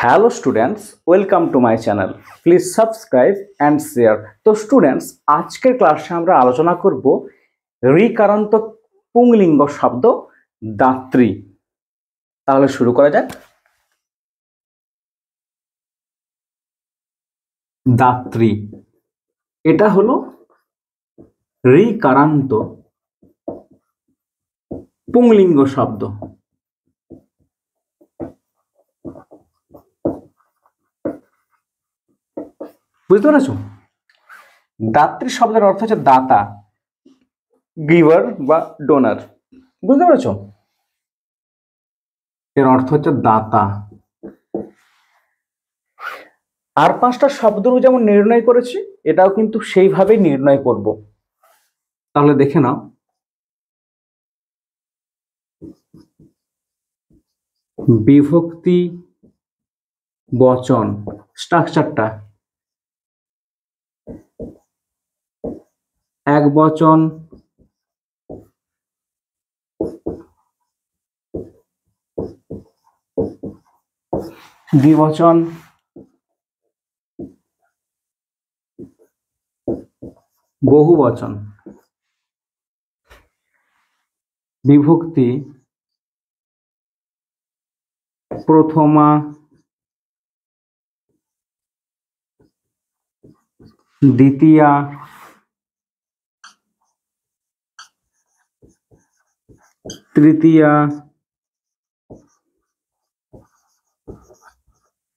Hello students, welcome to my channel. Please subscribe and share. তো students, আজকের ক্লাসে আমরা আলোচনা করব ঋকারান্ত পুংলিঙ্গ শব্দ দাত্রী। তাহলে শুরু করা যাক। দাত্রী এটা হলো ঋকারান্ত পুংলিঙ্গ শব্দ। বুঝতে পেরেছো? দাত্রী শব্দের অর্থ হচ্ছে দাতা, গিভার বা ডোনার। বুঝতে পেরেছো? এর অর্থ হচ্ছে দাতা। আর পাঁচটা শব্দ যেমন নির্ণয় করেছি, এটাও কিন্তু সেইভাবেই নির্ণয় করব। তাহলে দেখে নাও। বিভক্তি বচন স্ট্রাকচারটা এক বচন, দ্বিবচন, বহুবচন। বিভক্তি প্রথমা, দ্বিতীয়া, তৃতীয়া,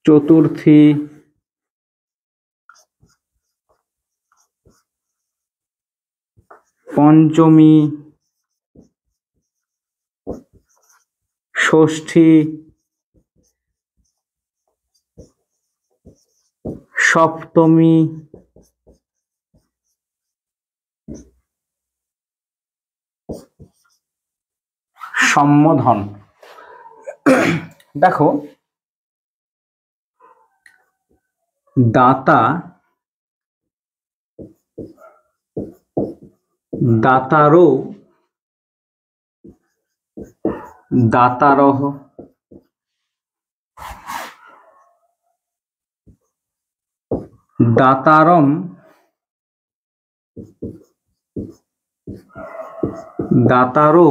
চতুর্থী, পঞ্চমী, ষষ্ঠী, সপ্তমী, সম্বোধন। দেখো, দাতা, দাতারো, দাতারহ, দাতারম, দাতারো,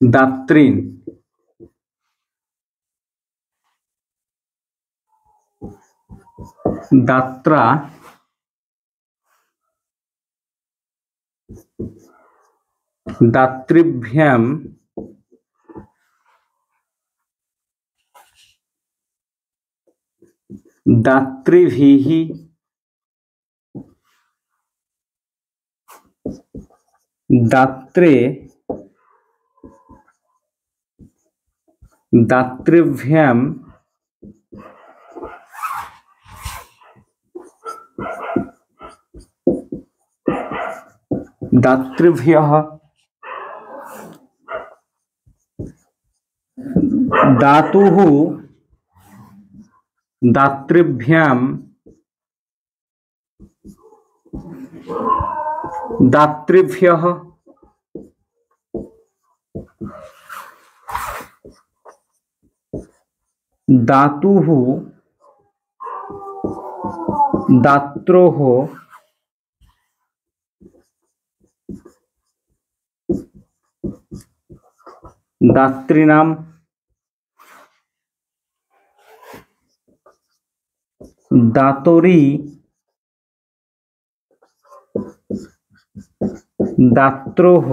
দাত্রীন, দাত্রা, দাতৃভ্যাম, দাতৃভিঃ, দাত্রে, দাতৃভ্যাম, দাতৃভ্যঃ, দাতুঃ, দাতৃভ্যাম, দাতৃভ্যঃ, দাতুঃ, দাত্রোঃ, দাতৃণাম, দাতরি, দাত্রোঃ,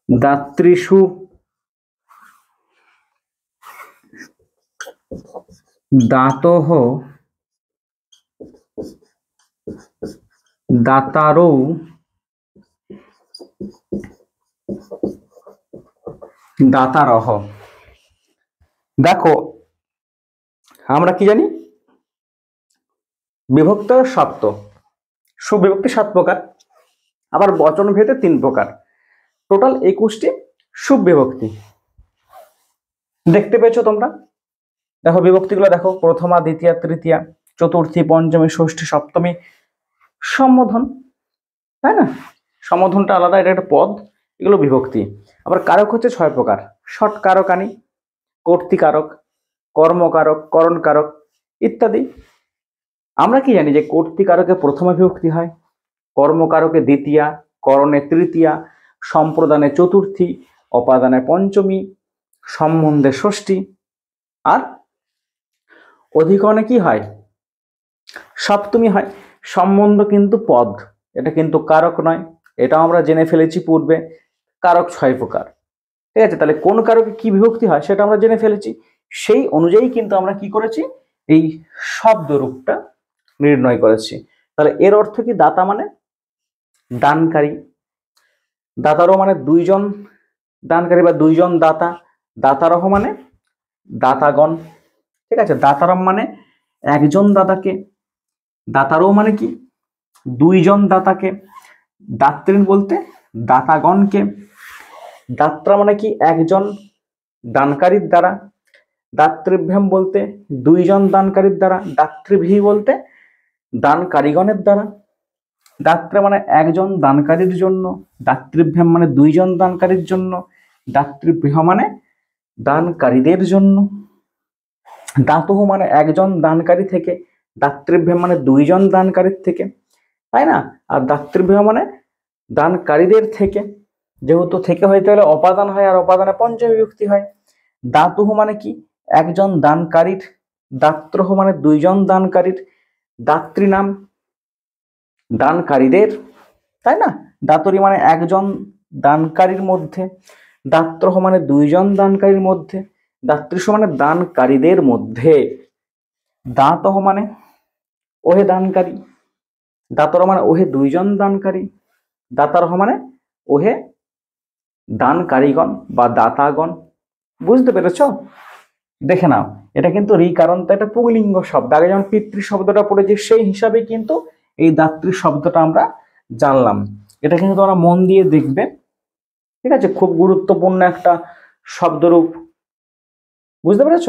দাতৃষু, দাতঃ, দাতারৌ, দাতারহ। দেখো, আমরা কি জানি? বিভক্ত সপ্ত, সুবিভক্তি 7 প্রকার, আবার বচন ভেদে 3 প্রকার, টোটাল 21টি সুবিভক্তি। দেখতে পেয়েছো তোমরা? দেখো বিভক্তিগুলো দেখো, প্রথমা, দ্বিতীয়া, তৃতীয়া, চতুর্থী, পঞ্চমী, ষষ্ঠী, সপ্তমী, সম্বোধন, তাই না? সম্বোধনটা আলাদা, এটা একটা পদ, এগুলো বিভক্তি। আবার কারক হচ্ছে 6 প্রকার। ষট কারকানি, কর্তৃকারক, কর্মকারক, করণকারক ইত্যাদি। আমরা কি জানি যে কর্তৃকারকে প্রথমে বিভক্তি হয়, কর্মকারকে দ্বিতীয়া, করণে তৃতীয়া, সম্প্রদানে চতুর্থী, অপাদানে পঞ্চমী, সম্বন্ধে ষষ্ঠী, আর অধিকরণে কি হয়, সপ্তমী হয়। সম্বন্ধ কিন্তু পদ, এটা কিন্তু কারক নয়, এটাও আমরা জেনে ফেলেছি পূর্বে। কারক 6 প্রকার, ঠিক আছে। তাহলে কোন কারকে কি বিভক্তি হয় সেটা আমরা জেনে ফেলেছি, সেই অনুযায়ী কিন্তু আমরা কি করেছি, এই শব্দ রূপটা নির্ণয় করেছি। তাহলে এর অর্থ কি, দাতা মানে দানকারী, দাতারও মানে দুইজন দানকারী বা দুইজন দাতা, দাতারহ মানে দাতাগণ, ঠিক আছে। দাতারম মানে একজন দাতাকে, দাতারও মানে কি দুইজন দাতাকে, দাত্রীন বলতে দাতাগণকে, দাত্রা মানে কি একজন দানকারীর দ্বারা, দাতৃভ্যাম বলতে দুইজন দানকারীর দ্বারা, দাতৃভি বলতে দানকারীগণের দ্বারা। দাত্রা মানে একজন দানকারীর জন্য, দাতৃভ্যাম মানে দুইজন দানকারীর জন্য, দাতৃভ্যাহ মানে দানকারীদের জন্য, দাতহ মানে একজন দানকারী থেকে, দাতৃভ্যাম মানে দুইজন দানকারীর থেকে, তাই না। আর দাতৃভ্যাহ মানে দানকারীদের থেকে, যেহেতু থেকে হয় তাহলে অপাদান হয়, আর অপাদানে পঞ্চমী বিভক্তি হয়। দাতুহ মানে কি একজন দানকারীর, দাত্রহ মানে দুইজন দানকারীর, দাত্রী নাম দানকারীদের, তাই না। দাতরি মানে একজন দানকারীর মধ্যে, দাত্রহ মানে দুইজন দানকারীর মধ্যে, দাতৃষ মানে দানকারীদের মধ্যে, দাতহ মানে ওহে দানকারী, দাতর মানে ওহে দুইজন দানকারী, দাতারহ মানে ওহে দানকারীগণ বা দাতাগণ। বুঝতে পেরেছ? দেখে নাও, এটা কিন্তু রিকারন্ত, এটা পুংলিঙ্গ শব্দ। আগে যেমন পিতৃ শব্দটা পড়েছি সেই হিসাবে কিন্তু এই দাত্রী শব্দটা আমরা জানলাম। এটা কিন্তু তোমরা মন দিয়ে দেখবে, ঠিক আছে। খুব গুরুত্বপূর্ণ একটা শব্দরূপ, বুঝতে পেরেছ?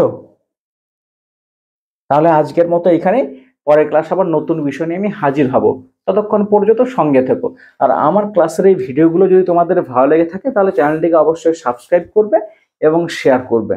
তাহলে আজকের মতো এখানে, পরের ক্লাস আবার নতুন বিষয় নিয়ে আমি হাজির হব। ততক্ষণ পর্যন্ত সঙ্গে থেকো। আর আমার ক্লাসের এই ভিডিওগুলো যদি তোমাদের ভালো লেগে থাকে তাহলে চ্যানেলটিকে অবশ্যই সাবস্ক্রাইব করবে এবং শেয়ার করবে।